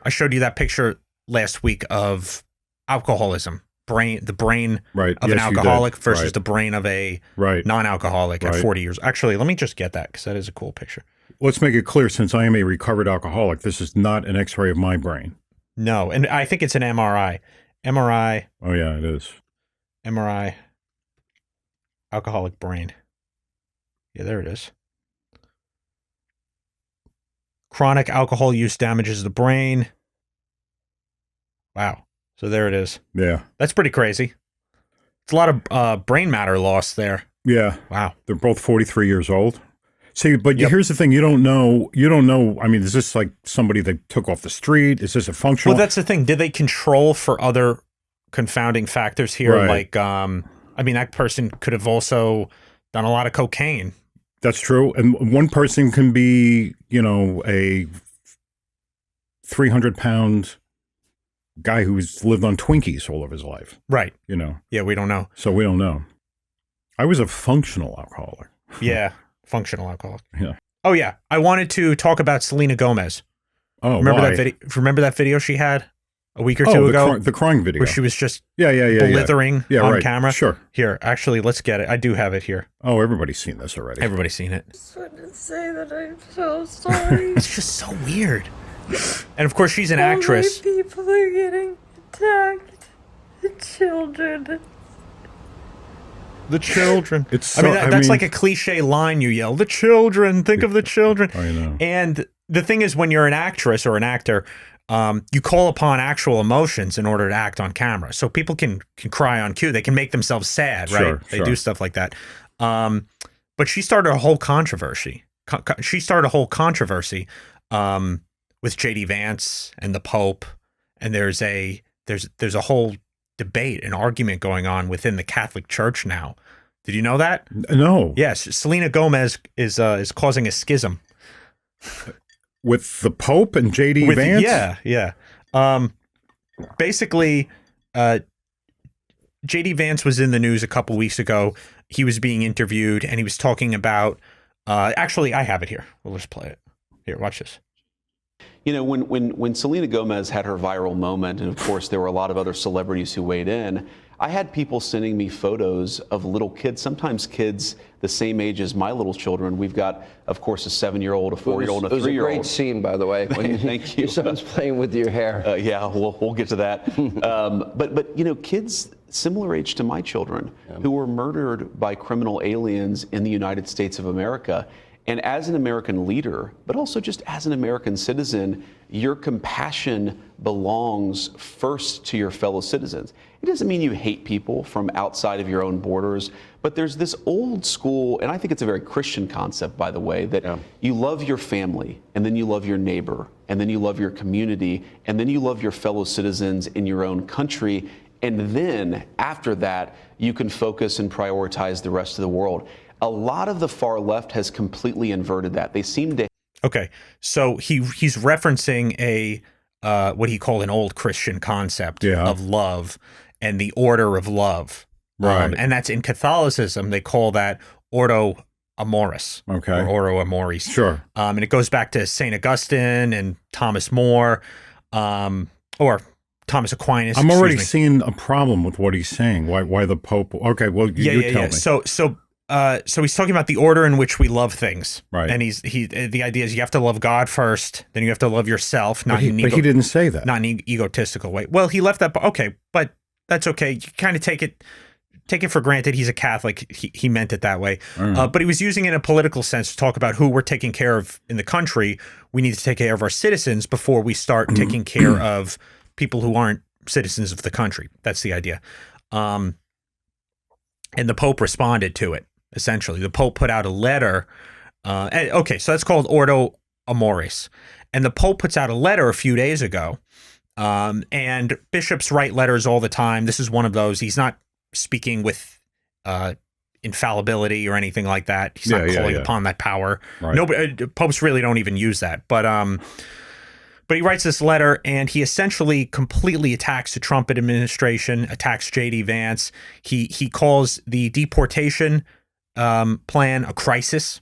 I showed you that picture last week of alcoholism, the brain right. of yes, an alcoholic versus right. the brain of a right. non-alcoholic at Right. 40 years. Actually, let me just get that because that is a cool picture. Let's make it clear, since I am a recovered alcoholic, this is not an X-ray of my brain. No, and I think it's an MRI. MRI. Oh yeah, it is. MRI. Alcoholic brain. Yeah, there it is. Chronic alcohol use damages the brain. Wow. So there it is. Yeah. That's pretty crazy. It's a lot of brain matter lost there. Yeah. Wow. They're both 43 years old. See, but Yep. here's the thing. You don't know. I mean, is this like somebody they took off the street? Is this a functional? Well, that's the thing. Did they control for other confounding factors here? Right. Like, I mean, that person could have also done a lot of cocaine. That's true. And one person can be, a 300-pound guy who's lived on Twinkies all of his life. Right. Yeah, we don't know. So we don't know. I was a functional alcoholic. Yeah. Functional alcoholic. Yeah. Oh, yeah. I wanted to talk about Selena Gomez. Oh, remember why? that video? Remember that video she had a week or two ago? The crying video. Where she was just yeah, blithering on right. camera? Sure. Here, actually, let's get it. I do have it here. Oh, everybody's seen this already. Everybody's seen it. I just wanted to say that I'm so sorry. It's just so weird. And of course, she's an All actress. my people are getting attacked. The children. The children. It's I mean, that's like a cliche line you yell. The children. Think of the children. I know. And the thing is, when you're an actress or an actor, you call upon actual emotions in order to act on camera. So people can cry on cue. They can make themselves sad, right? Sure, They do stuff like that. But she started a whole controversy. She started a whole controversy with J.D. Vance and the Pope. And there's a whole debate, an argument going on within the Catholic Church now. Did you know that? No. Yes, Selena Gomez is causing a schism with the Pope and J.D. Vance. Yeah. Basically, J.D. Vance was in the news a couple weeks ago. He was being interviewed, and he was talking about. Actually, I have it here. We'll just play it. Here, watch this. When Selena Gomez had her viral moment, and of course there were a lot of other celebrities who weighed in, I had people sending me photos of little kids, sometimes kids the same age as my little children. We've got, of course, a 7-year-old, a 4-year-old, and a 3-year-old. It was a great scene, by the way. When Thank you. Your son's playing with your hair. Yeah, we'll get to that. But kids similar age to my children who were murdered by criminal aliens in the United States of America. And as an American leader, but also just as an American citizen, your compassion belongs first to your fellow citizens. It doesn't mean you hate people from outside of your own borders, but there's this old school, and I think it's a very Christian concept, by the way, that you love your family, and then you love your neighbor, and then you love your community, and then you love your fellow citizens in your own country, and then after that, you can focus and prioritize the rest of the world. A lot of the far left has completely inverted that. They seem to. Okay, so he's referencing a what he called an old Christian concept of love and the order of love. Right. And that's in Catholicism, they call that ordo amoris. Okay. Or ordo amoris. Sure. And it goes back to St. Augustine and Thomas More, or Thomas Aquinas. I'm already seeing a problem with what he's saying. Why the Pope? Okay, well, you tell me. So he's talking about the order in which we love things, right? And the idea is you have to love God first, then you have to love yourself. But he didn't say that. Not in an egotistical way. Well, he left that. Okay, but that's okay. You kind of take it for granted. He's a Catholic. He meant it that way. But he was using it in a political sense to talk about who we're taking care of in the country. We need to take care of our citizens before we start taking care of people who aren't citizens of the country. That's the idea. And the Pope responded to it. Essentially, the Pope put out a letter. Okay, so that's called Ordo Amoris. And the Pope puts out a letter a few days ago. And bishops write letters all the time. This is one of those. He's not speaking with infallibility or anything like that. He's not calling upon that power. Right. Nobody, popes really don't even use that. But he writes this letter, and he essentially completely attacks the Trump administration, attacks J.D. Vance. He calls the deportation plan a crisis,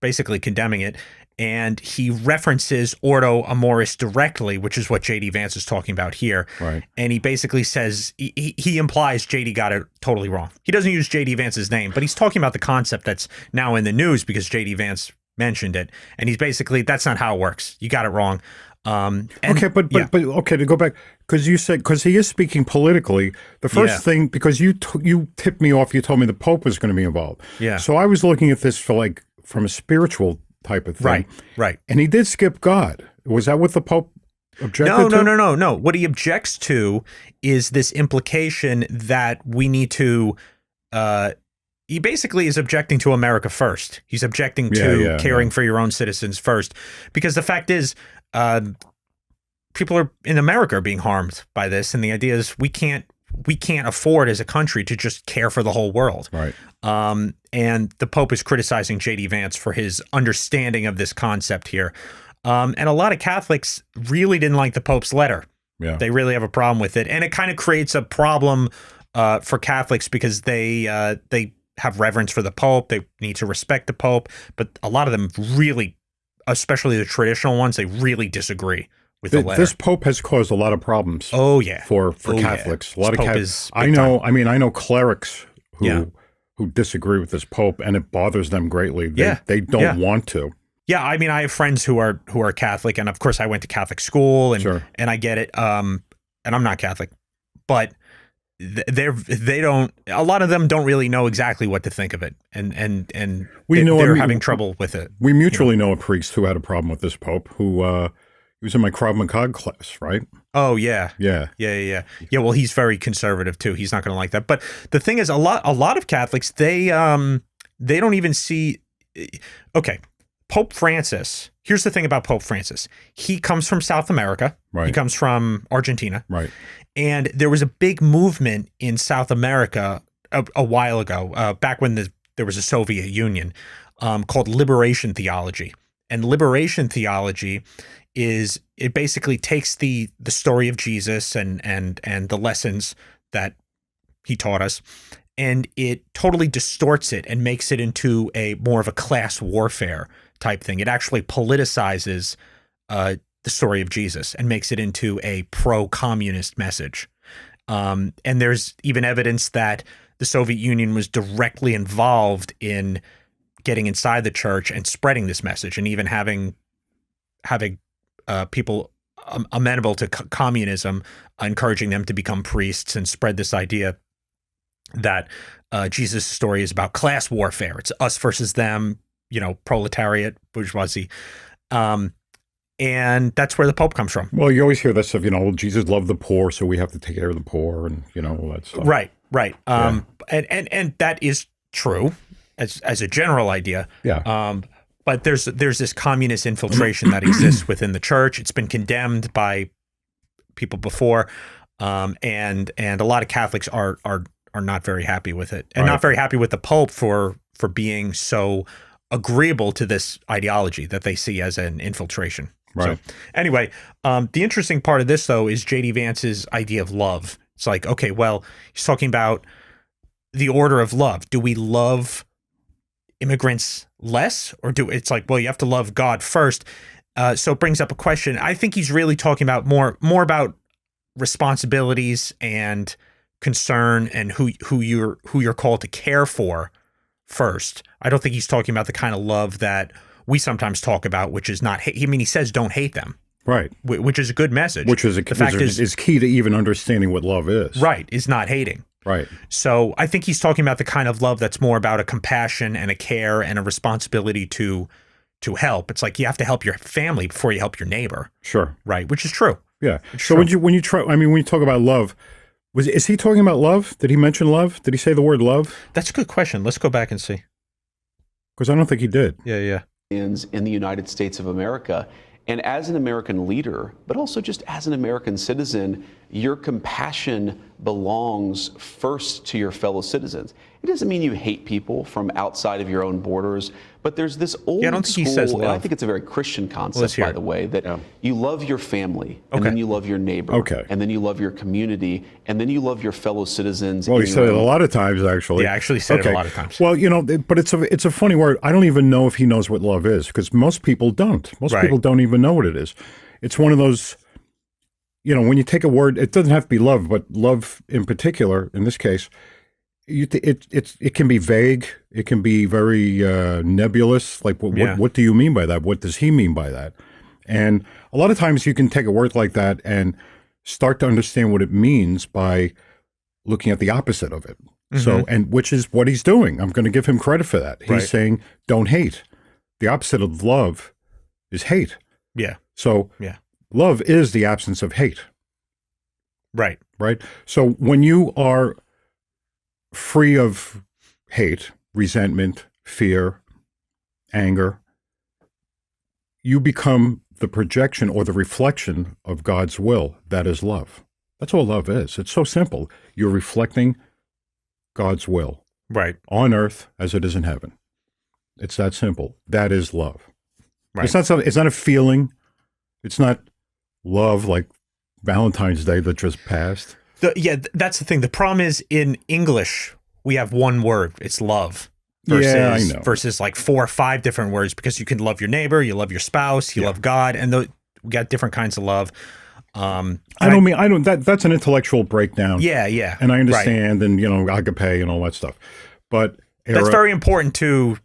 basically condemning it. and he references Ordo Amoris directly, which is what J.D. Vance is talking about here. Right. And he basically says, he implies J.D. got it totally wrong. He doesn't use J.D. Vance's name, but he's talking about the concept that's now in the news because J.D. Vance mentioned it. And he's basically, that's not how it works. You got it wrong. Okay, but okay, to go back, because you said, because he is speaking politically, the first thing, because you tipped me off, you told me the Pope was going to be involved. Yeah. So I was looking at this for like, from a spiritual type of thing. Right. And he did skip God. Was that what the Pope objected to? No. What he objects to is this implication that we need to, he basically is objecting to America first. He's objecting to caring for your own citizens first. Because the fact is, people are in America are being harmed by this. And the idea is we can't afford as a country to just care for the whole world. Right. And the Pope is criticizing J.D. Vance for his understanding of this concept here. And a lot of Catholics really didn't like the Pope's letter. Yeah. They really have a problem with it. And it kind of creates a problem for Catholics because they have reverence for the Pope. They need to respect the Pope. But a lot of them really, especially the traditional ones, they really disagree with the letter. This Pope has caused a lot of problems. Oh, yeah. For Catholics. Yeah. A lot this of Pope Catholics. is I know clerics who disagree with this Pope, and it bothers them greatly. They don't want to. Yeah, I mean, I have friends who are Catholic, and of course, I went to Catholic school, and I get it. And I'm not Catholic, but they don't. A lot of them don't really know exactly what to think of it, and they're having trouble with it. We mutually know a priest who had a problem with this Pope, who he was in my Krav Maga class, right? Oh yeah. Yeah. Well, he's very conservative too. He's not going to like that. But the thing is, a lot of Catholics they don't even see. Okay. Pope Francis, here's the thing about Pope Francis. He comes from South America. Right. He comes from Argentina. Right. And there was a big movement in South America a while ago, back when there was a Soviet Union, called liberation theology. And liberation theology it basically takes the story of Jesus and the lessons that he taught us, and it totally distorts it and makes it into a more of a class warfare type thing. It actually politicizes the story of Jesus and makes it into a pro-communist message. And there's even evidence that the Soviet Union was directly involved in getting inside the church and spreading this message, and even having people amenable to communism, encouraging them to become priests and spread this idea that Jesus' story is about class warfare. It's us versus them, proletariat, bourgeoisie. And that's where the Pope comes from. Well, you always hear that stuff, Jesus loved the poor, so we have to take care of the poor, and, all that stuff. Right. And that is true as a general idea. Yeah. But there's this communist infiltration that exists within the church. It's been condemned by people before, and a lot of Catholics are not very happy with it, and not very happy with the Pope for being so agreeable to this ideology that they see as an infiltration. Right. So anyway, the interesting part of this though is J.D. Vance's idea of love. It's like, okay, well, he's talking about the order of love. Do we love immigrants less, or it's like, well, you have to love God first? So it brings up a question. I think he's really talking about more about responsibilities and concern and who you're called to care for first. I don't think he's talking about the kind of love that we sometimes talk about, which is not hate. I mean, he says don't hate them. Right. Which is a good message. Which is is key to even understanding what love is. Right. Is not hating. Right. So I think he's talking about the kind of love that's more about a compassion and a care and a responsibility to help. It's like you have to help your family before you help your neighbor. Sure. Right. Which is true. Yeah. So when you talk about love, is he talking about love? Did he mention love? Did he say the word love? That's a good question. Let's go back and see. Because I don't think he did. Yeah. In the United States of America. And as an American leader, but also just as an American citizen, your compassion belongs first to your fellow citizens. It doesn't mean you hate people from outside of your own borders, but there's this old I don't think school, he says and I love. think it's a very Christian let's concept, hear by it. the way, that you love your family, and Okay. then you love your neighbor, Okay. and then you love your community, and then you love your fellow citizens. Well, in he your said it a own- lot of times, actually. Yeah, I actually said it a lot of times. Well, but it's a funny word. I don't even know if he knows what love is, because most people don't. Most Right. people don't even know what it is. It's one of those, when you take a word, it doesn't have to be love, but love in particular, in this case, it can be vague. It can be very nebulous. Like, what do you mean by that? What does he mean by that? And a lot of times you can take a word like that and start to understand what it means by looking at the opposite of it. So, and which is what he's doing. I'm going to give him credit for that. He's Right. saying, don't hate. The opposite of love is hate. Yeah. So, Yeah. love is the absence of hate, Right. right? So, when you are free of hate, resentment, fear, anger, you become the projection or the reflection of God's will. That is love. That's all love is. It's so simple. You're reflecting God's will Right. on earth as it is in heaven. It's that simple. That is love. Right. It's not a feeling. It's not love like Valentine's Day that just passed. That's the thing. The problem is in English, we have one word. It's love. Versus, Yeah, I know. Versus like 4 or 5 different words, because you can love your neighbor, you love your spouse, you love God, and we got different kinds of love. That's an intellectual breakdown. Yeah. And I Right. understand, and agape and all that stuff. But That's very important to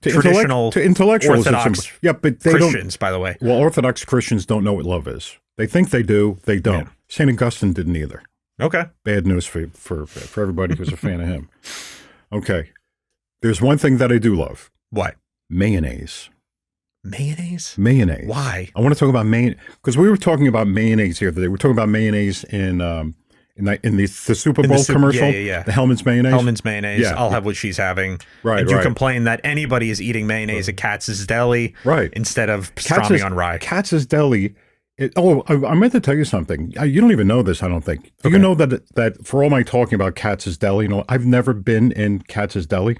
traditional to intellectuals. Orthodox Yeah, but they Christians, by the way. Well, Orthodox Christians don't know what love is. They think they do. They don't. Yeah. St. Augustine didn't either. Okay. Bad news for everybody who's a fan of him. Okay. There's one thing that I do love. What? Mayonnaise. Mayonnaise? Mayonnaise. Why? I want to talk about mayonnaise because we were talking about mayonnaise the other day. We're talking about mayonnaise in the Super Bowl commercial. Yeah. The Hellman's mayonnaise. Hellman's mayonnaise. Yeah. I'll have what she's having. Right, And you right. complain that anybody is eating mayonnaise at Katz's Deli, Right. instead of pastrami on rye. Katz's Deli. I meant to tell you something. You don't even know this, I don't think. Do you Okay. know that for all my talking about Katz's Deli, I've never been in Katz's Deli.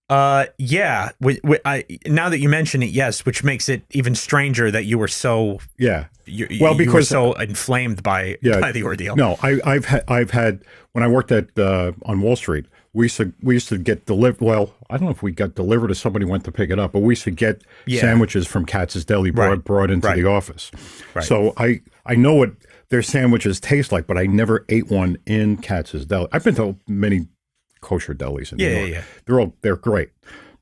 Yeah. Now that you mention it, yes, which makes it even stranger that you were so Yeah. you Well, were because- so inflamed by the ordeal. No, I've had when I worked at on Wall Street, we used to get delivered. Well, I don't know if we got delivered or somebody went to pick it up, but we used to get sandwiches from Katz's Deli brought into the office. Right. So I know what their sandwiches taste like, but I never ate one in Katz's Deli. I've been to many kosher delis in New York. Yeah. They're great,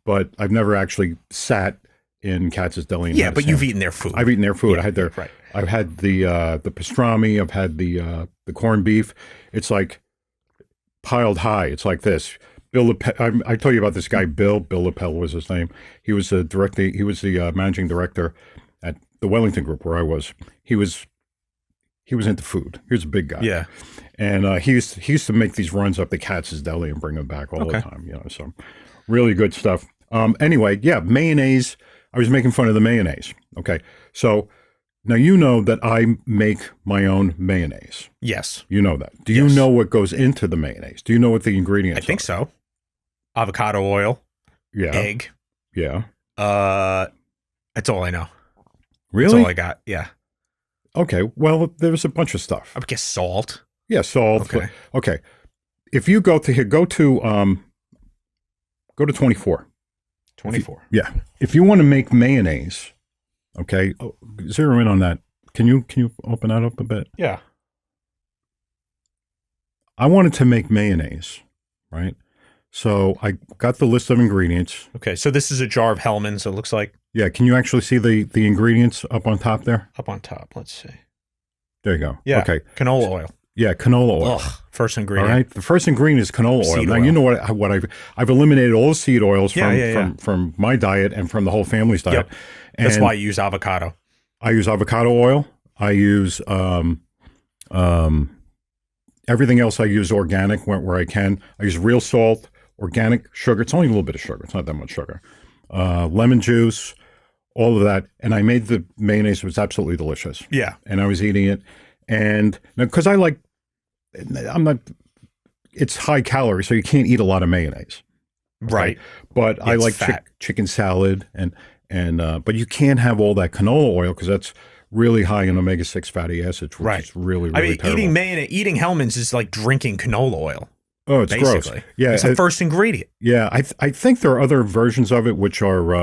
but I've never actually sat in Katz's Deli. And Yeah, had a but you've sandwich. eaten their food. I've eaten their food. Yeah, I had their. right. I've had the pastrami. I've had the corned beef. It's like piled high. It's like this. Bill, I told you about this guy. Bill Lapel was his name. He was the director. He was the managing director at the Wellington Group where I was. He was into food. He was a big guy. Yeah. And he used to make these runs up to Katz's Deli and bring them back all the time. So really good stuff. Anyway, mayonnaise. I was making fun of the mayonnaise. Okay, so now you know that I make my own mayonnaise. Yes. You know that. Do you know what goes into the mayonnaise? Do you know what the ingredients I think are? so. Avocado oil, Yeah. egg. Yeah. That's all I know. Really? That's all I got. Yeah. Okay. Well, there's a bunch of stuff. I would guess salt. Yeah, salt. Okay. Okay. If you go to here, go to 24. 24. Yeah. If you want to make mayonnaise, okay, zero in on that. Can you open that up a bit? Yeah. I wanted to make mayonnaise, right? So I got the list of ingredients. Okay. So this is a jar of Hellman's. It looks like Yeah. Can you actually see the ingredients up on top there? up on top. Let's see. There you go. Yeah. Okay. Canola oil. Yeah. Canola oil. Ugh. First All ingredient. right. The first ingredient is canola oil. Seed Now oil. you know what I've eliminated all the seed oils from my diet and from the whole family's diet. Yep. That's And why you use avocado. I use avocado oil. I use everything else. I use organic where I can. I use real salt, organic sugar. It's only a little bit of sugar. It's not that much sugar. Lemon juice, all of that. And I made the mayonnaise. It was absolutely delicious. Yeah. And I was eating it. And because I like I'm not. It's high calorie, so you can't eat a lot of mayonnaise. Okay? Right. But I It's like fat. chicken salad but you can't have all that canola oil because that's really high in omega-6 fatty acids, which is really, I really mean, terrible. eating mayonnaise, eating Hellman's is like drinking canola oil. Oh, it's basically. gross. Yeah, it's the first ingredient. Yeah, I think there are other versions of it which are.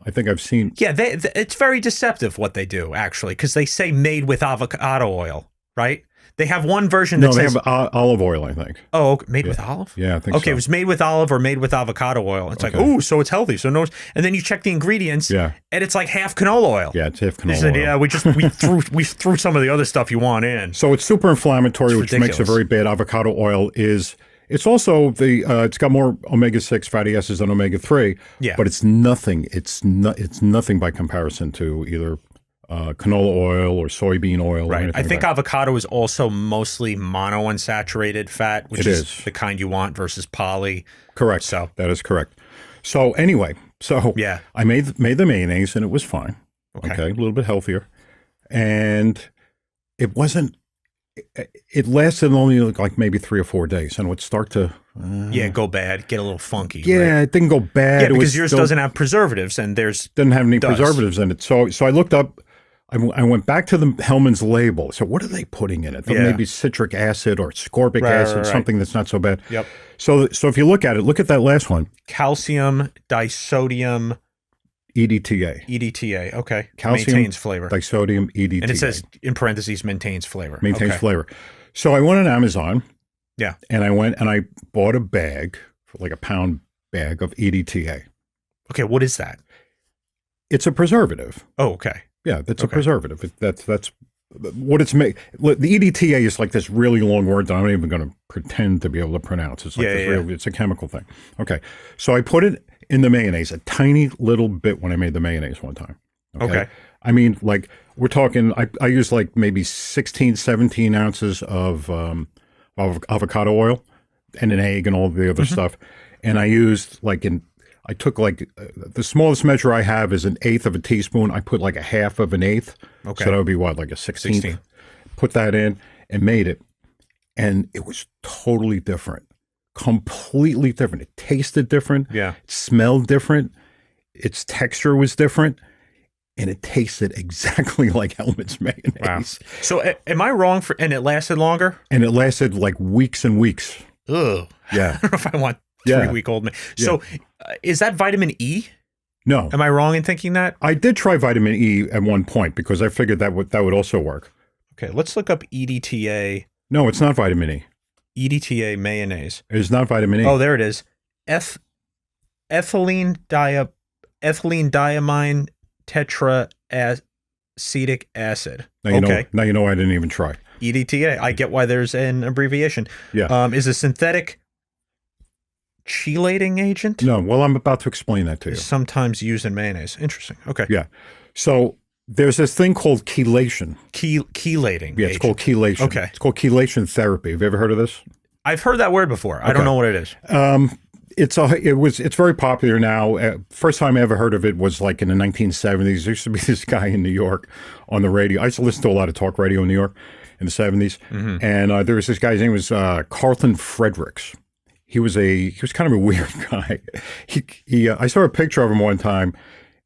I think I've seen. Yeah, it's very deceptive what they do actually, because they say made with avocado oil, right? They have one version that No, they says have olive oil, I think. oh, okay, made with olive. Yeah, I think okay, so. it was made with olive or made with avocado oil. It's like, Okay. oh, so it's healthy. So no, and then you check the ingredients, Yeah. and it's like half canola oil. Yeah, it's half They canola said, oil. yeah, we threw some of the other stuff you want in. So it's super inflammatory, It's which makes it ridiculous. very bad. Avocado oil is. It's also it's got more omega-6 fatty acids than omega-3. Yeah. But it's nothing. It's nothing by comparison to either canola oil or soybean oil. Or Right. anything I think like avocado is also mostly monounsaturated fat, which It is is. the kind you want versus poly. that. Correct. So That is correct. So anyway, yeah. I made the mayonnaise and it was fine. Okay. A little bit healthier, and it wasn't. It lasted only like maybe 3 or 4 days, and it would start to. Yeah, go bad, get a little funky. Yeah, right? it didn't go bad. Yeah, It was because yours still- doesn't have preservatives, and there's didn't have any does. preservatives in it. So I looked up. I went back to the Hellman's label. So what are they putting in it? Yeah. Maybe citric acid or ascorbic Right, acid, right, right. something that's not so bad. Yep. So if you look at it, look at that last one, calcium disodium EDTA. EDTA. Okay, Calcium maintains flavor, Disodium EDTA. and it says in parentheses maintains flavor. maintains Okay. flavor. So I went on Amazon. Yeah. And I bought a bag, like a pound bag of EDTA. Okay, what is that? It's a preservative. Oh, okay. Yeah, that's a Okay. preservative. That's what it's made. Look, the EDTA is like this really long word that I'm not even going to pretend to be able to pronounce. It's like Yeah, this yeah, real, it's a chemical thing. Okay, so I put it in the mayonnaise, a tiny little bit when I made the mayonnaise one time. Okay. I mean, like we're talking. I used like maybe 16, 17 ounces of avocado oil and an egg and all the Mm-hmm. other stuff, and I used I took like the smallest measure I have is 1/8 of a teaspoon. I put like 1/2 of an eighth. Okay. So that would be what, like a 16th? 16. Put that in and made it. And it was totally different. Completely different. It tasted different. Yeah. It smelled different. Its texture was different. And it tasted exactly like Hellman's mayonnaise. Wow. So am I wrong for? And it lasted longer? And it lasted like weeks and weeks. Ugh. Yeah. I don't know if I want Yeah. 3-week-old me. So is that vitamin E? No. Am I wrong in thinking that? I did try vitamin E at one point because I figured that would also work. Okay, let's look up EDTA. No, it's not vitamin E. EDTA mayonnaise. It's not vitamin E. Oh, there it is. Ethylene diamine tetraacetic acid. now you Okay. know I didn't even try. EDTA. I get why there's an abbreviation. Yeah. Is a synthetic chelating agent. No, well, I'm about to explain that to you. Sometimes used in mayonnaise. Interesting. Okay. Yeah. So there's this thing called chelation. Chelating. Yeah, it's agent. called chelation. Okay. It's called chelation therapy. Have you ever heard of this? I've heard that word before. I don't Okay. know what it is. It's very popular now. First time I ever heard of it was like in the 1970s. There used to be this guy in New York on the radio. I used to listen to a lot of talk radio in New York in the 70s. Mm-hmm. And there was this guy, his name was Carlton Fredericks. He was kind of a weird guy. I saw a picture of him one time,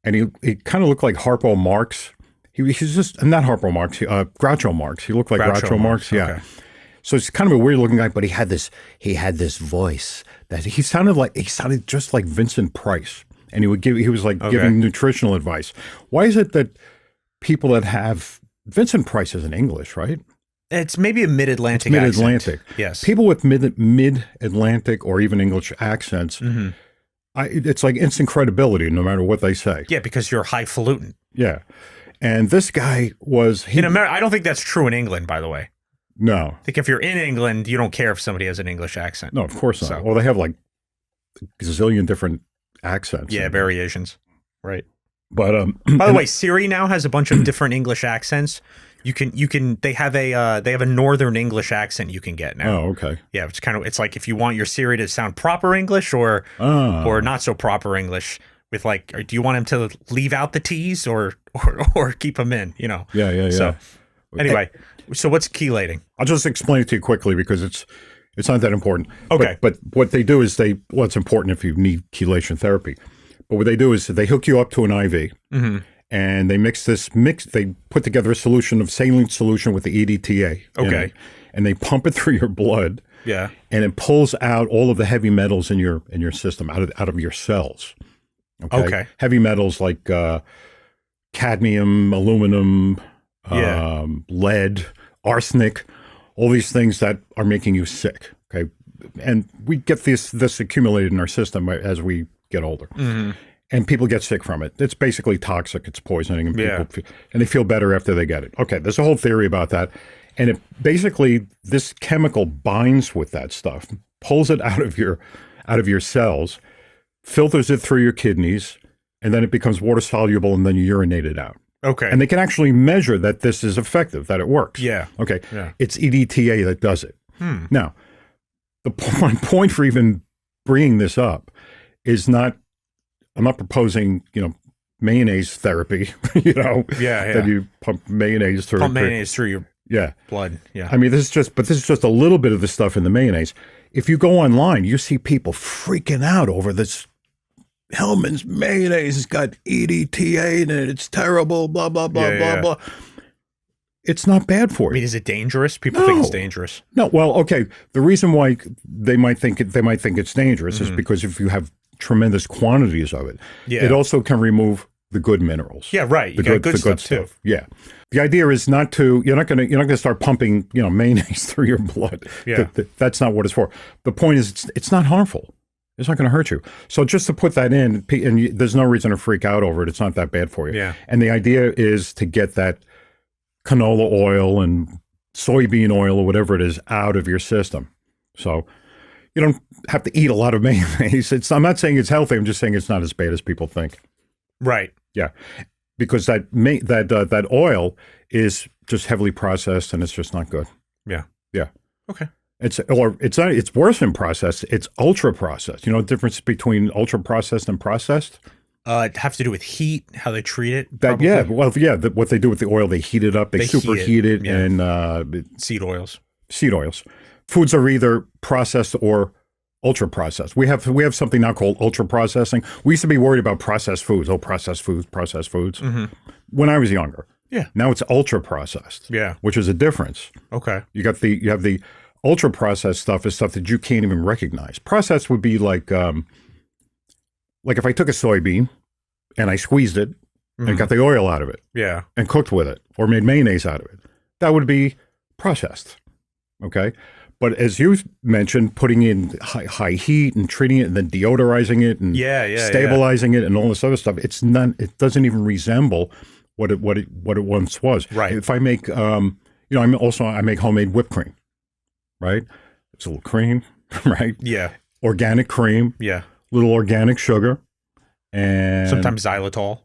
and he kind of looked like Harpo Marx. He's just not Harpo Marx, Groucho Marx. He looked like Groucho Marx. Yeah. Okay. So it's kind of a weird looking guy, but he had this voice that he sounded just like Vincent Price, and he was like giving nutritional advice. Why is it that people that have Vincent Price is in English, right? It's maybe a mid-Atlantic Mid-Atlantic. accent. Yes. People with mid-Atlantic or even English accents, Mm-hmm. it's like instant credibility no matter what they say. Yeah, because you're highfalutin. Yeah. And this guy was... In America, I don't think that's true in England, by the way. No. I think if you're in England, you don't care if somebody has an English accent. No, of course not. So- Well, they have like a gazillion different accents. Yeah, variations. Right. But By the way, Siri now has a bunch of different English accents. They have a northern English accent you can get now. oh, okay. Yeah, it's like if you want your Siri to sound proper English or not so proper English with like, or do you want him to leave out the T's or keep them in, you know? Yeah. So Anyway, so what's chelating? I'll just explain it to you quickly because it's not that important. Okay. But what they do is well, it's important if you need chelation therapy. But what they do is they hook you up to an IV and they they put together a solution of saline solution with the EDTA. Okay. And they pump it through your blood. Yeah. And it pulls out all of the heavy metals in your system out of your cells. Okay. Heavy metals like cadmium, aluminum, lead, arsenic, all these things that are making you sick. Okay. And we get this accumulated in our system as we get older. And people get sick from it. It's basically toxic. It's poisoning, and and they feel better after they get it. Okay, there's a whole theory about that. And it basically, this chemical binds with that stuff, pulls it out of your cells, filters it through your kidneys, and then it becomes water soluble, and then you urinate it out. Okay. And they can actually measure that this is effective, that it works. Yeah. Okay. Yeah. It's EDTA that does it. Now, my point for even bringing this up is I'm not proposing, mayonnaise therapy, that you pump mayonnaise through. Pump mayonnaise through your blood. Yeah. I mean, this is just a little bit of the stuff in the mayonnaise. If you go online, you see people freaking out over this. Hellman's mayonnaise has got EDTA in it. It's terrible. Blah blah blah blah blah. It's not bad for you. I mean, is it dangerous? People think it's dangerous. No. Well, okay. The reason why they might think it's dangerous is because if you have tremendous quantities of it, it also can remove the good minerals. Yeah, right. You got good stuff too. Yeah. The idea is you're not gonna start pumping mayonnaise through your blood. Yeah. That's not what it's for. The point is it's not harmful. It's not going to hurt you. So just to put that in, and there's no reason to freak out over it. It's not that bad for you. Yeah. And the idea is to get that canola oil and soybean oil or whatever it is out of your system. So you don't have to eat a lot of mayonnaise. I'm not saying it's healthy. I'm just saying it's not as bad as people think. Right. Yeah. Because that oil is just heavily processed and it's just not good. Yeah. Yeah. Okay. It's worse than processed. It's ultra processed. You know the difference between ultra processed and processed? It have to do with heat, how they treat it. What they do with the oil, they heat it up, they superheat it, and seed oils. Seed oils. Foods are either processed or ultra processed. We have something now called ultra processing. We used to be worried about processed foods. Oh, processed foods. When I was younger. Yeah. Now it's ultra processed. Yeah. Which is a difference. Okay. You have the ultra processed stuff is stuff that you can't even recognize. Processed would be like if I took a soybean and I squeezed it and got the oil out of it. Yeah. And cooked with it or made mayonnaise out of it. That would be processed. Okay. But as you mentioned, putting in high heat and treating it and then deodorizing it and stabilizing it and all this other stuff, it doesn't even resemble what it once was. Right. If I make I make homemade whipped cream. Right? It's a little cream, right? Yeah. Organic cream. Yeah. Little organic sugar. And sometimes xylitol.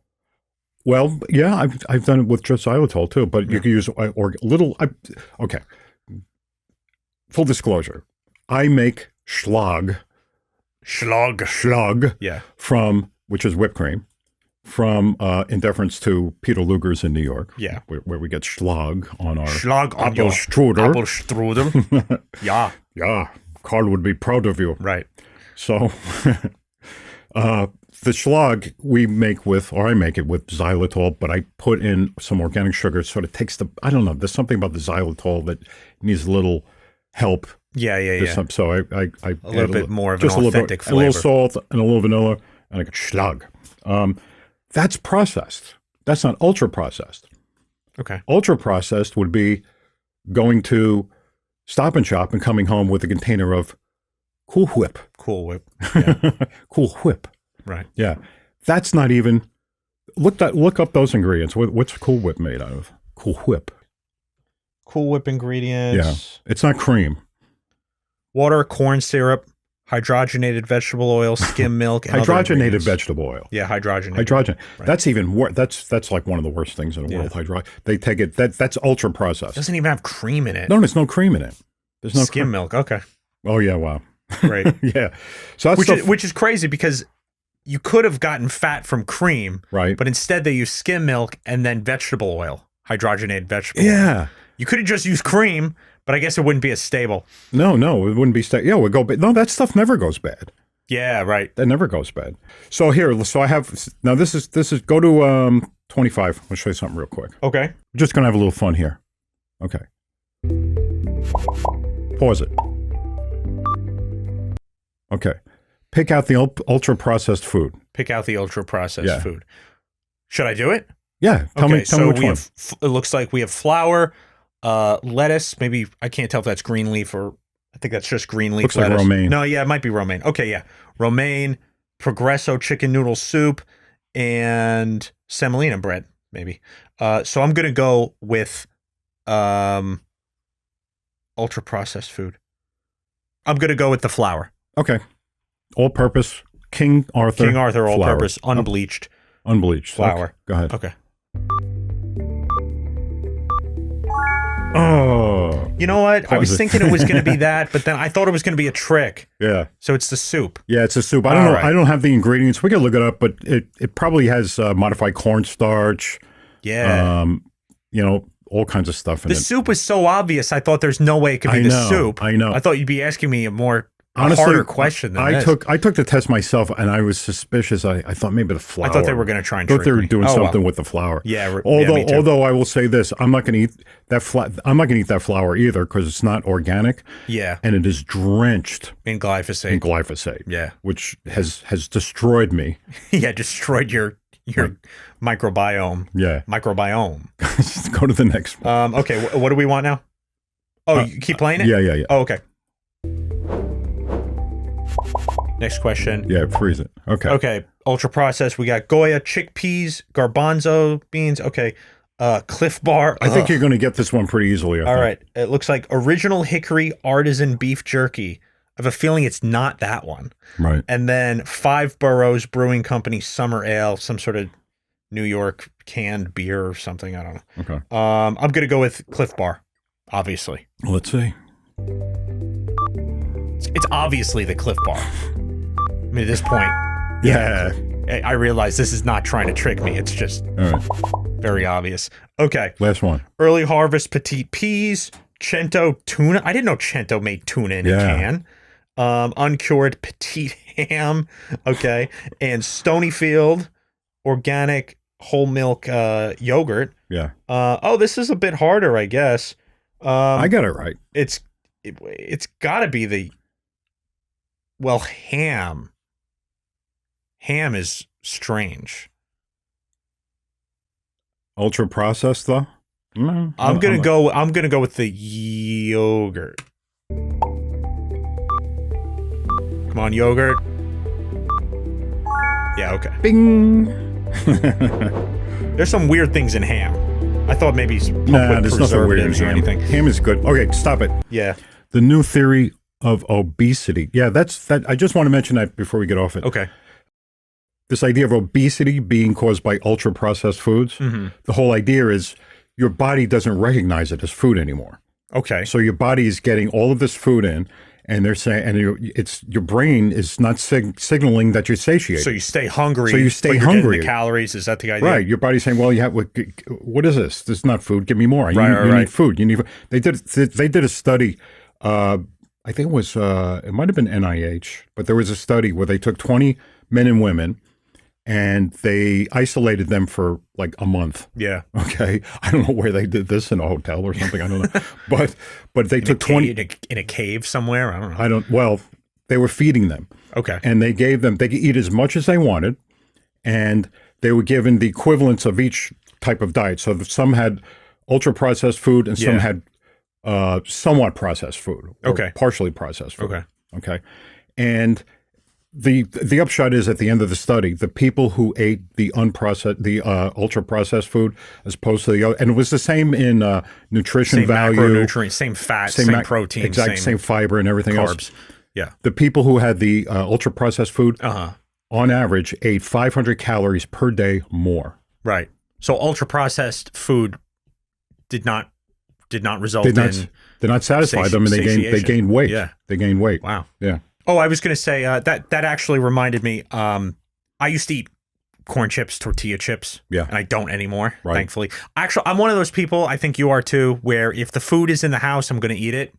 Well, yeah, I've done it with just xylitol too, but you can use okay. Full disclosure. I make schlag. Yeah. Which is whipped cream. In deference to Peter Luger's in New York. Yeah. Where we get schlag on our apple strudel. Apple strudel. Yeah. Yeah. Carl would be proud of you. Right. So the schlag I make it with xylitol, but I put in some organic sugar. It sort of takes there's something about the xylitol that needs a little help. Yeah. So I a little bit more of an just authentic flavor. A little salt and a little vanilla, and I get schlag. That's processed. That's not ultra processed. Okay. Ultra processed would be going to Stop and Shop and coming home with a container of Cool Whip. Cool Whip. Yeah. Cool Whip. Right. Yeah. That's not even look up those ingredients. What's Cool Whip made out of? Cool Whip. Cool Whip ingredients. Yeah. It's not cream. Water, corn syrup, hydrogenated vegetable oil, skim milk, and hydrogenated vegetable oil. Yeah, hydrogenated. Hydrogen. Right. That's even worse. That's like one of the worst things in the world. They take it. That's ultra processed. Doesn't even have cream in it. No, there's no cream in it. There's no skim milk. Okay. Oh yeah. Wow. Right. Yeah. So which is crazy because you could have gotten fat from cream, right? But instead they use skim milk and then vegetable oil, hydrogenated vegetable. Yeah. You could have just used cream, but I guess it wouldn't be as stable. No, it wouldn't be. Yeah, it would go. No, that stuff never goes bad. Yeah, right. That never goes bad. So here, so I have now. This is go to 25. I'll show you something real quick. Okay. We're just gonna have a little fun here. Okay. Pause it. Okay. Pick out the ultra processed food. Pick out the ultra processed food. Should I do it? Yeah. Tell me which one. Have, it looks like we have flour, lettuce. Maybe I can't tell if that's green leaf or I think that's just green leaf. Looks lettuce. like romaine. No, yeah, it might be romaine. Okay, yeah, romaine, Progresso chicken noodle soup, and semolina bread. Maybe. So I'm gonna go with ultra processed food. I'm gonna go with the flour. Okay. All purpose King Arthur all flour. purpose unbleached. Unbleached flour. Okay. Go ahead. Okay. Oh. You know what? I was thinking it was going to be that, but then I thought it was going to be a trick. Yeah. So it's the soup. Yeah, it's a soup. I don't know. Right. I don't have the ingredients. We can look it up, but it probably has modified cornstarch. Yeah. You know, all kinds of stuff in it. The soup was so obvious. I thought there's no way it could be the soup. I know. I thought you'd be asking me a more harder question than this. I took the test myself, and I was suspicious. I thought maybe the flour. I thought they were going to try and trick me. I thought they were doing something with the flour. Yeah. Although I will say this, I'm not going to eat that. I'm not going to eat that flour either because it's not organic. Yeah. And it is drenched in glyphosate. Yeah. Which has destroyed me. Yeah, destroyed your microbiome. Yeah. Microbiome. Let's go to the next one. Okay. What do we want now? Oh, you keep playing it? Yeah. Oh, okay. Next question. Yeah, freeze it. Okay. Okay. Ultra processed. We got Goya, chickpeas, garbanzo beans. Okay. Cliff Bar. I think you're going to get this one pretty easily. All right. It looks like original hickory artisan beef jerky. I have a feeling it's not that one. Right. And then Five Boroughs Brewing Company Summer Ale, some sort of New York canned beer or something. I don't know. Okay. I'm going to go with Cliff Bar, obviously. Let's see. It's obviously the Cliff Bar. I mean, at this point, yeah, I realize this is not trying to trick me. It's just very obvious. Okay. Last one. Early Harvest Petite Peas, Cento Tuna. I didn't know Cento made tuna in a can. Uncured Petite Ham. Okay. And Stonyfield Organic Whole Milk Yogurt. Yeah. This is a bit harder, I guess. I got it right. It's got to be the... Well, ham. Ham is strange. Ultra processed though? I'm gonna go with the yogurt. Come on, yogurt. Yeah, okay. Bing. There's some weird things in ham. I thought maybe there's nothing weird in ham. Or anything. Ham is good. Okay, stop it. Yeah. The new theory of obesity. Yeah, that's that. I just want to mention that before we get off it. Okay. This idea of obesity being caused by ultra processed foods. Mm-hmm. The whole idea is your body doesn't recognize it as food anymore. Okay. So your body is getting all of this food in, and they're saying, and your brain is not signaling that you're satiated. So you stay hungry. So you stay but you're hungry. Getting the calories. Is that the idea? Right. Your body's saying, well, you have what is this? This is not food. Give me more. You need food. You need. They did a study. I think it was, it might have been NIH, but there was a study where they took 20 men and women and they isolated them for like a month. Yeah. Okay. I don't know where they did this, in a hotel or something. I don't know. But they took 20 in a cave somewhere. I don't know. Well, they were feeding them. Okay. And they gave them, they could eat as much as they wanted. And they were given the equivalents of each type of diet. So some had ultra processed food and some had somewhat processed food, or partially processed food. Okay. And the upshot is, at the end of the study, the people who ate the ultra processed food as opposed to the other, and it was the same in nutrition value, macronutrients, same fat, same protein, exactly, same fiber and everything carbs. else. Yeah. The people who had the ultra processed food, on average, ate 500 calories per day more. Right. So ultra processed food did not result in did not satisfy them, and they gained weight. Yeah. They gained weight. Wow. Yeah. Oh, I was going to say that actually reminded me. I used to eat corn chips, tortilla chips. Yeah. And I don't anymore, Right. thankfully. Actually, I'm one of those people, I think you are too, where if the food is in the house, I'm going to eat it.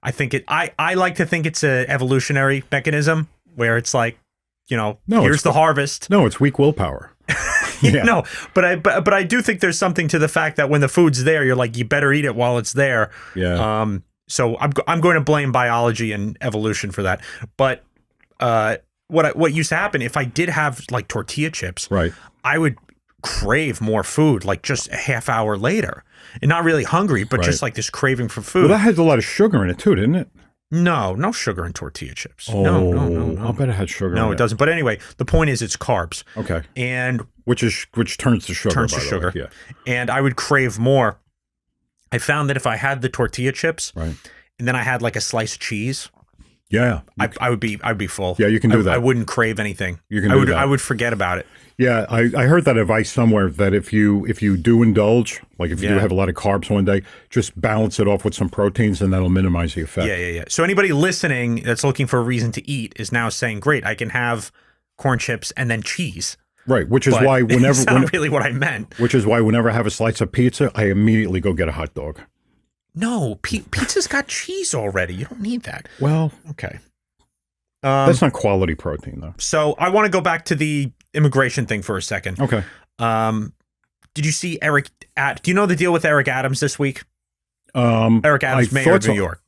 I like to think it's a evolutionary mechanism where it's like, No, here's it's the harvest. No, it's weak willpower. Yeah. No, but I do think there's something to the fact that when the food's there, you're like, you better eat it while it's there. Yeah. So I'm going to blame biology and evolution for that. But what used to happen, if I did have like tortilla chips, Right. I would crave more food like just a half hour later, and not really hungry, but just like this craving for food. Well, that has a lot of sugar in it too, didn't it? No sugar in tortilla chips. Oh, No. I'll bet it had sugar. No, in it doesn't. But anyway, the point is it's carbs. Okay. And Which turns to sugar. turns by to the sugar. way. Yeah. And I would crave more. I found that if I had the tortilla chips Right. and then I had like a slice of cheese, Yeah. I would be full. Yeah, you can do that. I wouldn't crave anything. You can do that. I would forget about it. Yeah, I heard that advice somewhere that if you do indulge, like if you do Yeah. have a lot of carbs one day, just balance it off with some proteins and that'll minimize the effect. Yeah. So anybody listening that's looking for a reason to eat is now saying, great, I can have corn chips and then cheese. Right, which is But why it's not really what I meant. whenever I have a slice of pizza, I immediately go get a hot dog. No, pizza's got cheese already. You don't need that. Well, Okay. that's not quality protein though. So I want to go back to the immigration thing for a second. Okay. Did you see Eric? Do you know the deal with Eric Adams this week? Eric Adams, I mayor thought of New so. York.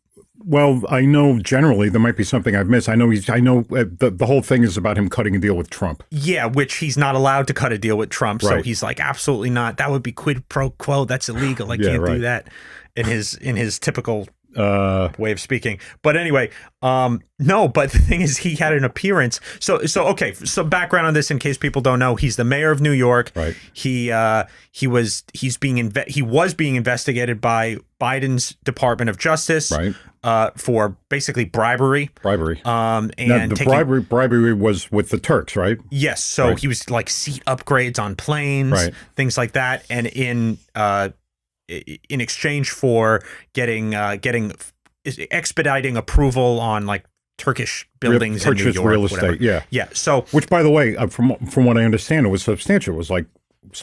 Well, I know generally there might be something I've missed. I know the whole thing is about him cutting a deal with Trump. Yeah, which he's not allowed to cut a deal with Trump. So Right. he's like, absolutely not. That would be quid pro quo. That's illegal. I Yeah, can't right. do that in his typical way of speaking. But anyway, no, but the thing is he had an appearance. So background on this in case people don't know, he's the mayor of New York. Right. He was being investigated by Biden's Department of Justice. Right. For basically bribery. Bribery. And Now, the bribery was with the Turks, right? Yes, so Right. he was like seat upgrades on planes, Right. things like that, and in exchange for getting expediting approval on like Turkish buildings in New Purchase York, real whatever. estate. Yeah. Yeah. So Which, by the way, from what I understand, it was substantial. It was like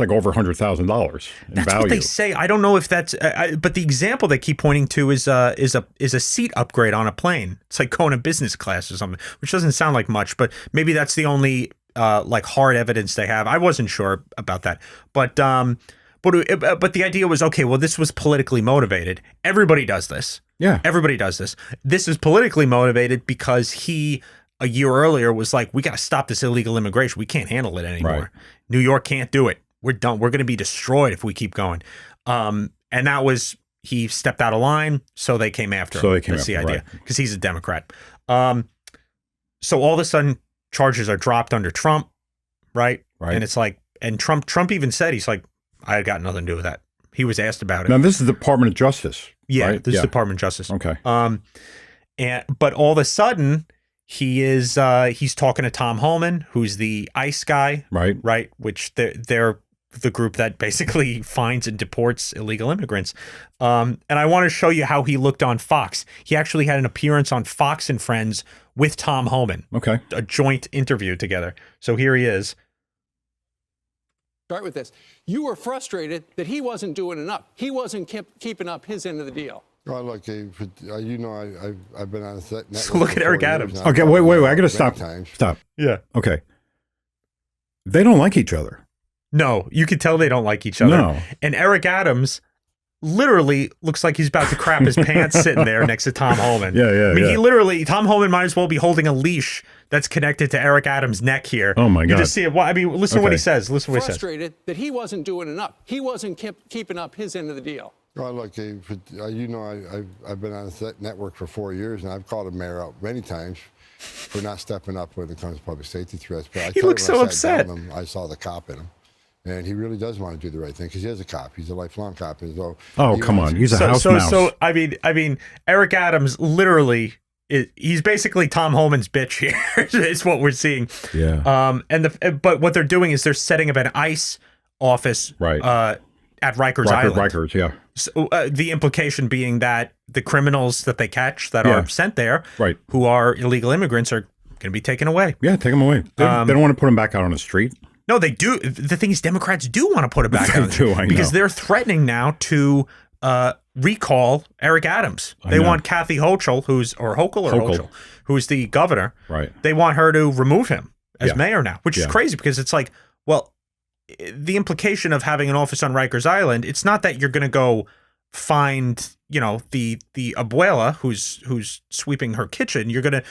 over $100,000 in that's value. what they say. I don't know if that's, but the example they keep pointing to is a seat upgrade on a plane. It's like going to business class or something, which doesn't sound like much, but maybe that's the only like hard evidence they have. I wasn't sure about that, but the idea was, okay, well, this was politically motivated. Everybody does this. Yeah. Everybody does this. This is politically motivated because he, a year earlier, was like, we got to stop this illegal immigration. We can't handle it anymore. Right. New York can't do it. We're done. We're going to be destroyed if we keep going. And that was, he stepped out of line, so they came after him. So they came That's the after him, idea, because he's a Democrat. So all of a sudden, charges are dropped under Trump, right? Right. And it's like, and Trump even said, he's like, I got nothing to do with that. He was asked about it. Now, this is the Department of Justice. Yeah, right? this is Department of Justice. Okay. But all of a sudden, he's talking to Tom Homan, who's the ICE guy, Right. Which they're the group that basically finds and deports illegal immigrants. And I want to show you how he looked on Fox. He actually had an appearance on Fox and Friends with Tom Homan, Okay. a joint interview together. So here he is. Start with this. You were frustrated that he wasn't doing enough. He wasn't keeping up his end of the deal. Well, look, you know, I've been on a set network. So look at for Eric 4 years Adams. now. Okay, wait. I got to Many stop. times. Stop. Yeah. Okay. They don't like each other. No, you could tell they don't like each other. No. And Eric Adams literally looks like he's about to crap his pants sitting there next to Tom Homan. Yeah. I mean, he literally, Tom Homan might as well be holding a leash that's connected to Eric Adams' neck here. Oh, my You God. just see it. Well, I mean, listen to what he says. Listen to what he says. Frustrated that he wasn't doing enough. He wasn't keeping up his end of the deal. Well, look, you know, I've been on a set network for 4 years, and I've called the mayor out many times for not stepping up when it comes to public safety threats. But He looks so upset. I saw the cop in him. And he really does want to do the right thing because he is a cop. He's a lifelong cop. And so Oh, come on. He's a house mouse. So I mean, Eric Adams literally, he's basically Tom Homan's bitch here. Is what we're seeing. Yeah. But what they're doing is they're setting up an ICE office. Right. At Rikers Island. Rikers, yeah. So, the implication being that the criminals that they catch that are sent there, Right. who are illegal immigrants, are going to be taken away. Yeah, take them away. They don't want to put them back out on the street. No, they do. The thing is, Democrats do want to put it back They on do, I because know. they're threatening now to recall Eric Adams. They know. want Kathy Hochul, Hochul. who's the governor. Right. They want her to remove him as Yeah. mayor now, which is Yeah. crazy because it's like, well, the implication of having an office on Rikers Island, it's not that you're going to go find, you know, the abuela who's sweeping her kitchen. You're gonna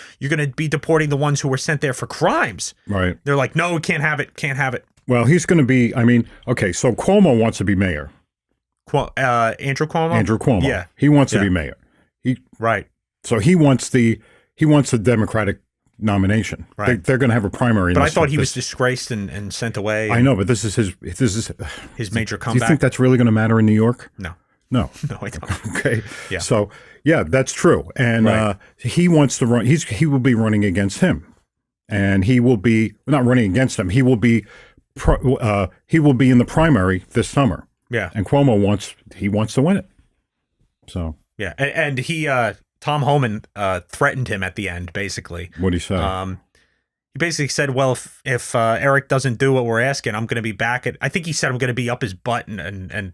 be deporting the ones who were sent there for crimes. Right. They're like, no, we can't have it. Can't have it. Well, he's going to be, I mean, okay, so Cuomo wants to be mayor. Andrew Cuomo. Andrew Cuomo. Yeah. He wants to Yeah. be mayor. Right. So he wants the Democratic nomination. Right. They're going to have a primary. in But I this- thought he was this- disgraced and sent away. I know, but this is his his major Do you think comeback. that's really going to matter in New York? No, No. no, I don't. Okay. Yeah. So yeah, that's true. And Right. he wants to run. He will be running against him, and he will be not running against him. He will be in the primary this summer. Yeah, And Cuomo wants to win it. So yeah, and he Tom Homan threatened him at the end, basically. what do you say? He basically said, well, if Eric doesn't do what we're asking, I'm going to be back at, I think he said, I'm going to be up his butt and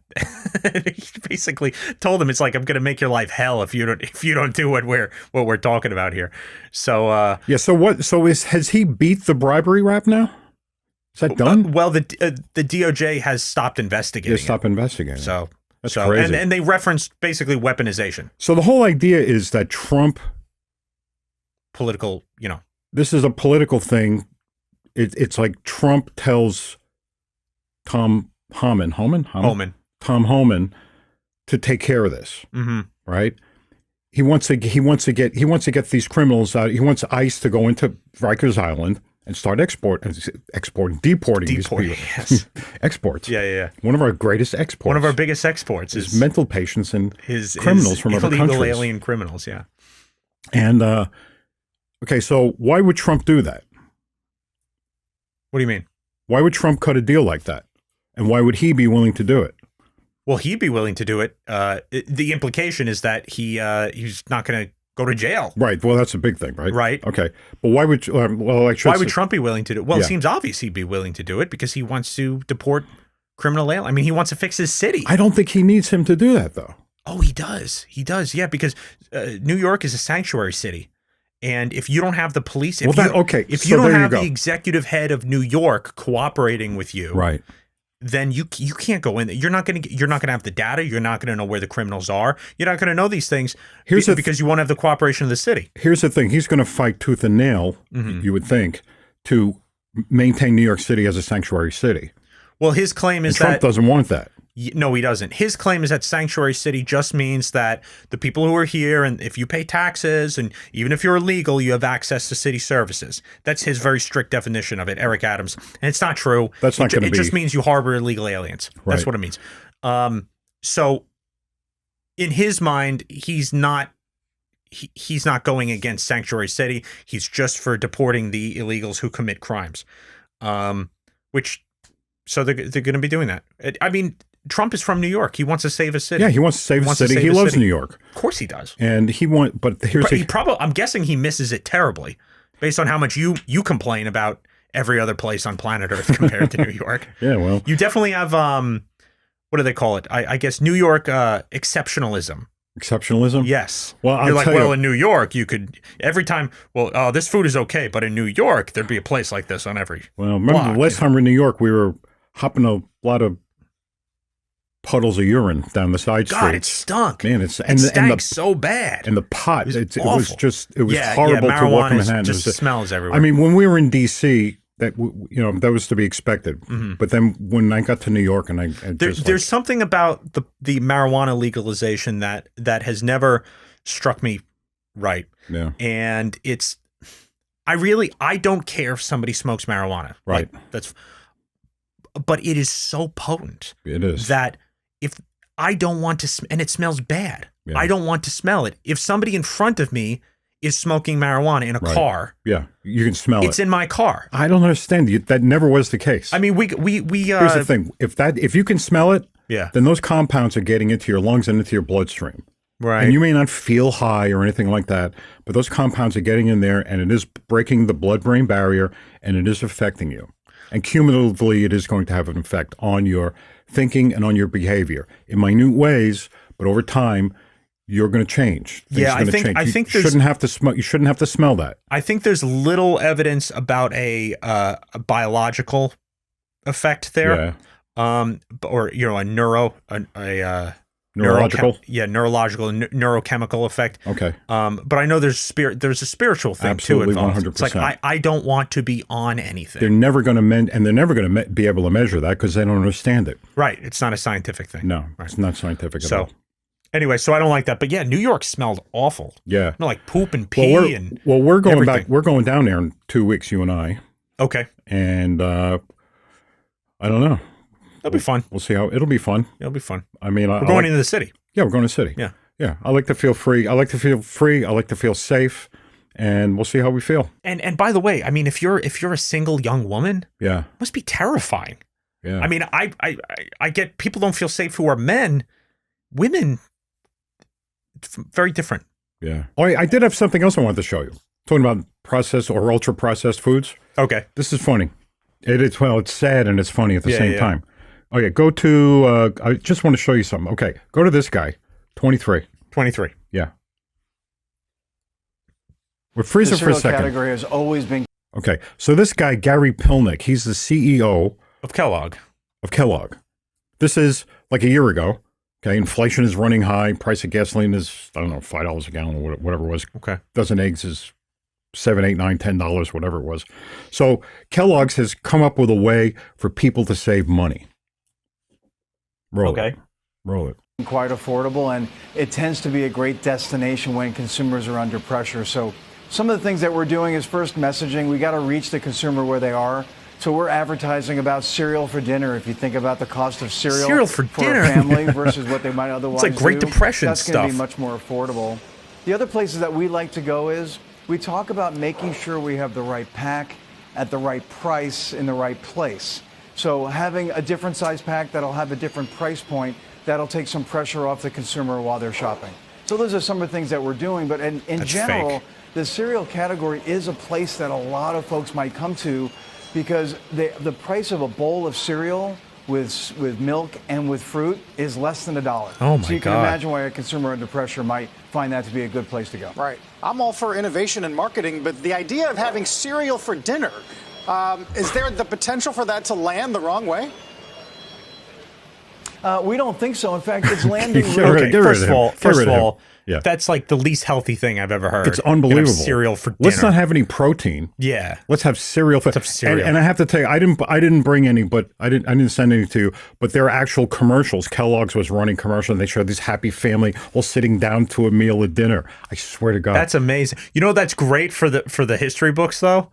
he basically told him, it's like, I'm going to make your life hell if you don't do what we're talking about here. So, yeah. So what? So has he beat the bribery rap now? Is that done? well, the DOJ has stopped investigating. Yeah, stop investigating. So, That's crazy. and they referenced basically weaponization, So the whole idea is that Trump, political, you know. this is a political thing. It's like Trump tells Tom Homan, Tom Homan, to take care of this. Mm-hmm. Right? He wants to get these criminals out. He wants ICE to go into Rikers Island and start deporting these people. Yes. Exports. Yeah. One of our greatest exports. One of our biggest exports is is mental patients and his criminals from other illegal countries. alien criminals. Yeah. And okay, so why would Trump do that? What do you mean? Why would Trump cut a deal like that? And why would he be willing to do it? Well, he'd be willing to do it. The implication is that he's not going to go to jail. Right. Well, that's a big thing, right? Right. Okay. But why would Why would Trump be willing to do it? Well, Yeah. it seems obvious he'd be willing to do it because he wants to deport criminal aliens. I mean, he wants to fix his city. I don't think he needs him to do that, though. Oh, he does. He does. Yeah, because New York is a sanctuary city. And if you don't have the police, if so you don't there you have go. the executive head of New York cooperating with you, Right. then you can't go in. You're not going to have the data. You're not going to know where the criminals are. You're not going to know these things because you won't have the cooperation of the city. Here's the thing. He's going to fight tooth and nail, Mm-hmm. you would think, to maintain New York City as a sanctuary city. Well, his claim is Trump that doesn't want that. No, he doesn't. His claim is that sanctuary city just means that the people who are here, and if you pay taxes, and even if you're illegal, you have access to city services. That's his very strict definition of it, Eric Adams. And it's not true. That's not going to be. It just means you harbor illegal aliens. Right. That's what it means. So in his mind, he's not going against sanctuary city. He's just for deporting the illegals who commit crimes. So they're going to be doing that. I mean, Trump is from New York. He wants to save a city. Yeah, he wants to save the wants to city. save He the loves city. New York. Of course he does. And but here's But he probably, I'm guessing he misses it terribly based on how much you complain about every other place on planet Earth compared to New York. Yeah, well. You definitely have, what do they call it? I guess New York exceptionalism. Exceptionalism? Yes. Well, I'll you're like, tell well, you. in New York, you could, every time, this food is okay, but in New York, there'd be a place like this on every Well, remember block, the last time we were in New York, we were hopping a lot of puddles of urine down the side streets. God, it stunk. Man, it stank so bad. And the pot, it was Yeah, horrible to walk in marijuana Manhattan. just smells everywhere. I mean, when we were in D.C., that was to be expected. Mm-hmm. But then when I got to New York, and there's something about the marijuana legalization that has never struck me right. Yeah. And I don't care if somebody smokes marijuana. Right. But it is so potent. It is. That if I don't want to, and it smells bad. Yeah. I don't want to smell it. If somebody in front of me is smoking marijuana in a car, yeah, you can smell it's in my car. I don't understand. That never was the case. I mean, we here's the thing: if you can smell it, yeah, then those compounds are getting into your lungs and into your bloodstream. Right. And you may not feel high or anything like that, but those compounds are getting in there, and it is breaking the blood-brain barrier, and it is affecting you. And cumulatively, it is going to have an effect on your thinking and on your behavior in minute ways, but over time, you're going to change. Things Yeah, are gonna change. I think you shouldn't have to smell. You shouldn't have to smell that. I think there's little evidence about a biological effect there. Yeah. Or a Neurological. neurological, neurochemical effect. Okay. But I know there's a spiritual thing Absolutely, too involved. 100%. It's like I don't want to be on anything. They're never going to mend, and they're never going to be able to measure that because they don't understand it. Right. It's not a scientific thing. No, Right. it's not scientific at So all. anyway, so I don't like that. But yeah, New York smelled awful. Yeah. Like poop and pee we're going everything. back. We're going down there in 2 weeks, you and I. Okay. And I don't know. That'll be fun. We'll see how it'll be fun. It'll be fun. I mean, We're going into the city. Yeah, we're going to the city. Yeah. Yeah. I like to feel free. I like to feel free. I like to feel safe, and we'll see how we feel. And by the way, I mean, if you're a single young woman, Yeah. it must be terrifying. Yeah. I mean, I get people don't feel safe who are men. Women, it's very different. Yeah. Oh, I did have something else I wanted to show you. Talking about processed or ultra processed foods. Okay. This is funny. It is, well, it's sad and it's funny at the same yeah. time. Oh, yeah. Go to, I just want to show you something. Okay. Go to this guy, 23. 23. Yeah. We're freezing for a second. Category has always been. Okay. So this guy, Gary Pilnick, he's the CEO Of Kellogg. of Kellogg. This is like a year ago. Okay. Inflation is running high. Price of gasoline is, I don't know, $5 a gallon or whatever it was. Okay. Dozen eggs is $7, $8, $9, $10, whatever it was. So Kellogg's has come up with a way for people to save money. Roll it. Roll it. Quite affordable, and it tends to be a great destination when consumers are under pressure. So some of the things that we're doing is first messaging. We got to reach the consumer where they are. So we're advertising about cereal for dinner. If you think about the cost of cereal for dinner. a family versus what they might otherwise It's like Great do, Depression that's going to be stuff. much more affordable. The other places that we like to go is we talk about making sure we have the right pack at the right price in the right place. So having a different size pack that'll have a different price point, that'll take some pressure off the consumer while they're shopping. So those are some of the things that we're doing. But in That's general, fake. the cereal category is a place that a lot of folks might come to because the price of a bowl of cereal with milk and with fruit is less than $1. Oh my So you can God. imagine why a consumer under pressure might find that to be a good place to go. Right. I'm all for innovation and marketing, but the idea of having cereal for dinner, is there the potential for that to land the wrong way? We don't think so. In fact, it's landing Get really rid- get rid First of of him. all, Get rid of him. Yeah. that's like the least healthy thing I've ever heard. It's You can have unbelievable. cereal for dinner. Let's not have any protein. Yeah. Let's have cereal. have cereal. And I have to tell you, I didn't bring any, but I didn't send any to you. But there are actual commercials. Kellogg's was running commercials, and they showed this happy family all sitting down to a meal at dinner. I swear to God, That's amazing. You know, that's great for the history books, though.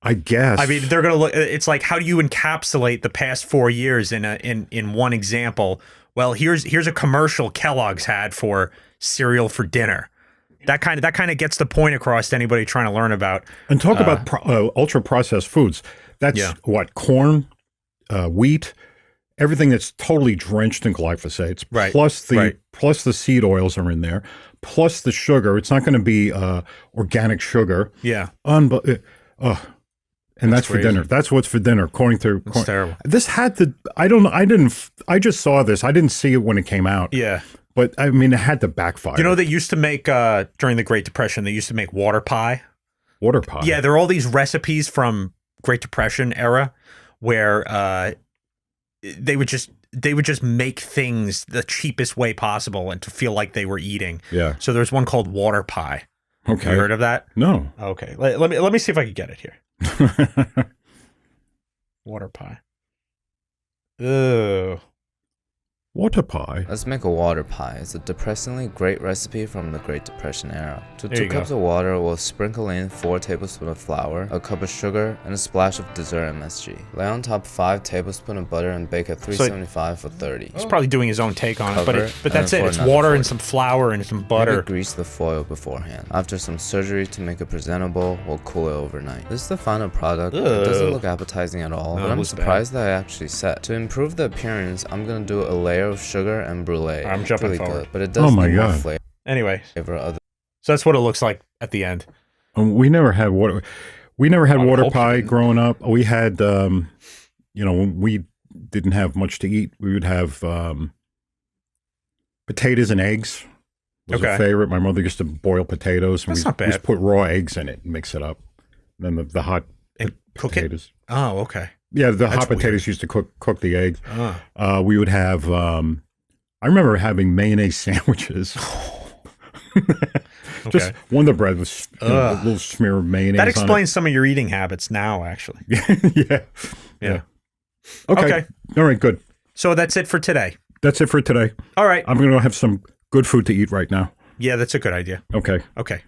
I guess. I mean, they're gonna look. It's like, how do you encapsulate the past 4 years in one example? Well, here's a commercial Kellogg's had for cereal for dinner. That kind of gets the point across to anybody trying to learn about. and talk about ultra processed foods. That's what corn, wheat, everything that's totally drenched in glyphosates. Right, Plus the seed oils are in there. Plus the sugar. It's not going to be organic sugar. Yeah. And that's for crazy. dinner. That's what's for dinner, according to. It's terrible. This had to. I just saw this. I didn't see it when it came out. Yeah. But I mean, it had to backfire. You know, they used to make during the Great Depression. They used to make water pie. Water pie. Yeah, there are all these recipes from Great Depression era where they would just make things the cheapest way possible and to feel like they were eating. Yeah. So there's one called water pie. Okay. You heard of that? No. Okay. Let me see if I can get it here. Water pie. Ugh. Water pie. Let's make a water pie. It's a depressingly great recipe from the Great Depression era. To There 2 you cups go. of water, we'll sprinkle in 4 tablespoons of flour, a cup of sugar, and a splash of dessert MSG. Lay on top 5 tablespoons of butter and bake at 375 for 30. He's probably doing his own take on it, Cover but and that's then it. for It's another water 40. and some flour and some butter. Maybe grease the foil beforehand. After some surgery to make it presentable, we'll cool it overnight. This is the final product. It doesn't look appetizing at all, No, but it I'm looks bad. surprised that I actually set. To improve the appearance, I'm gonna do a layer of sugar and brulee. I'm It's jumping really forward. good, but it does Oh my need more God. flavor. Anyway, Other so that's what it looks like at the end. We never had water. We never had I would water hope you pie didn't. growing up. We had, when we didn't have much to eat, we would have potatoes and eggs. Was a favorite. My mother used to boil potatoes. And That's not we just bad. put raw eggs in it and mix it up. And then the hot And cook potatoes. it? Oh, okay. Yeah, the That's hot potatoes weird. used to cook the eggs. Oh. We would have, I remember having mayonnaise sandwiches. Just Okay. Wonder Bread with a little smear of mayonnaise. That on explains some of your eating habits now, actually. it. Yeah. Okay. All right, good. So that's it for today. That's it for today. All right. I'm going to have some good food to eat right now. Yeah, that's a good idea. Okay. Okay.